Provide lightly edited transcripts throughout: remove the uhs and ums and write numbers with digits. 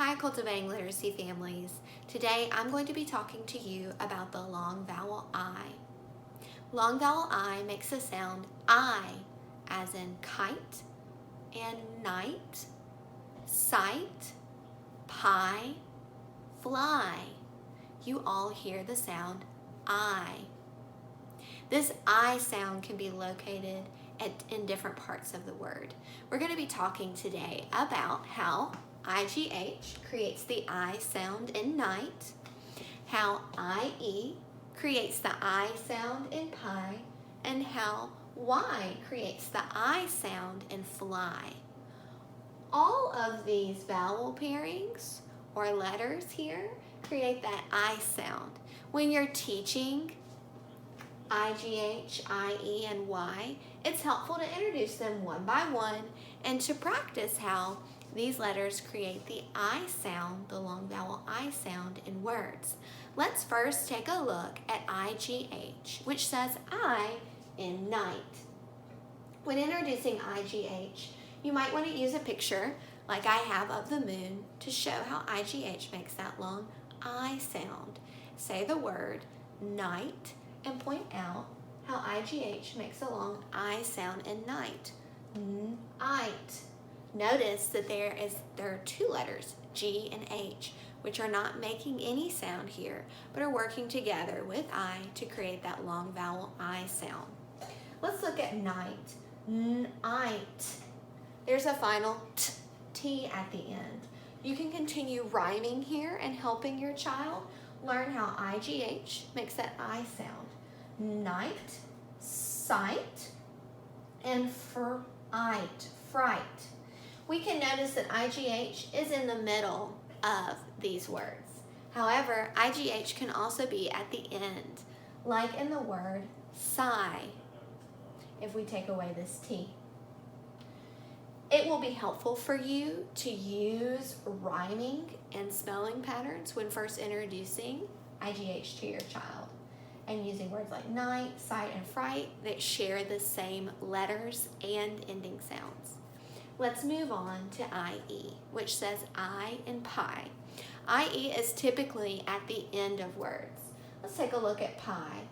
Hi, Cultivating Literacy families. Today I'm going to be talking to you about the long vowel I. Long vowel I makes the sound I, as in kite and night, sight, pie, fly. You all hear the sound I. This I sound can be located in different parts of the word. We're going to be talking today about how IGH creates the I sound in night, how IE creates the I sound in pie, and how Y creates the I sound in fly. All of these vowel pairings or letters here create that I sound. When you're teaching IGH, IE, and Y, it's helpful to introduce them one by one and to practice how these letters create the I sound, the long vowel I sound in words. Let's first take a look at IGH, which says I in night. When introducing IGH, you might want to use a picture like I have of the moon to show how IGH makes that long I sound. Say the word night and point out how IGH makes a long I sound in night. Night. Notice that there are two letters, G and H, which are not making any sound here, but are working together with I to create that long vowel I sound. Let's look at night. Night. There's a final T at the end. You can continue rhyming here and helping your child learn how IGH makes that I sound. Night, sight, and fright. We can notice that IGH is in the middle of these words. However, IGH can also be at the end, like in the word sigh, if we take away this T. It will be helpful for you to use rhyming and spelling patterns when first introducing IGH to your child, and using words like night, sight, and fright that share the same letters and ending sounds. Let's move on to IE, which says I in pie. IE is typically at the end of words. Let's take a look at pie.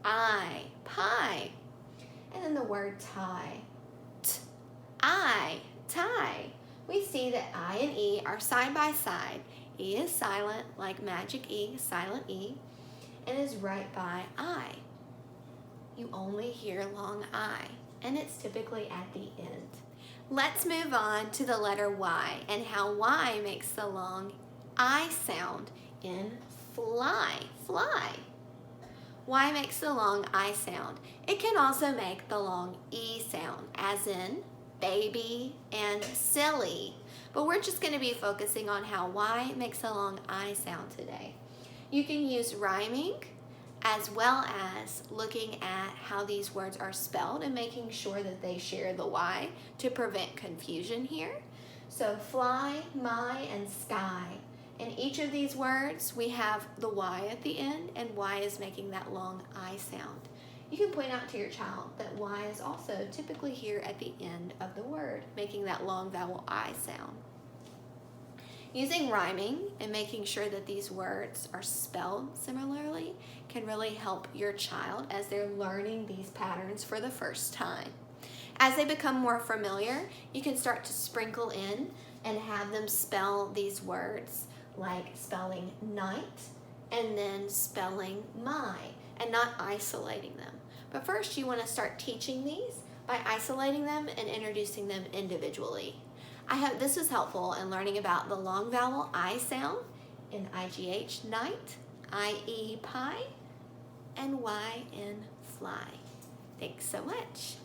Pie. And then the word tie. Tie. We see that I and E are side by side. E is silent, like magic E, silent E, and is right by I. You only hear long I, and it's typically at the end. Let's move on to the letter Y and how Y makes the long I sound in fly. Y makes the long I sound. It can also make the long E sound, as in baby and silly. But we're just going to be focusing on how Y makes the long I sound today. You can use rhyming as well as looking at how these words are spelled and making sure that they share the Y to prevent confusion here. So fly, my, and sky. In each of these words, we have the Y at the end, and Y is making that long I sound. You can point out to your child that Y is also typically here at the end of the word, making that long vowel I sound. Using rhyming and making sure that these words are spelled similarly can really help your child as they're learning these patterns for the first time. As they become more familiar, you can start to sprinkle in and have them spell these words, like spelling night and then spelling my, and not isolating them. But first you want to start teaching these by isolating them and introducing them individually. I hope this was helpful in learning about the long vowel I sound in IGH, night, IE, pie, and Y in fly. Thanks so much.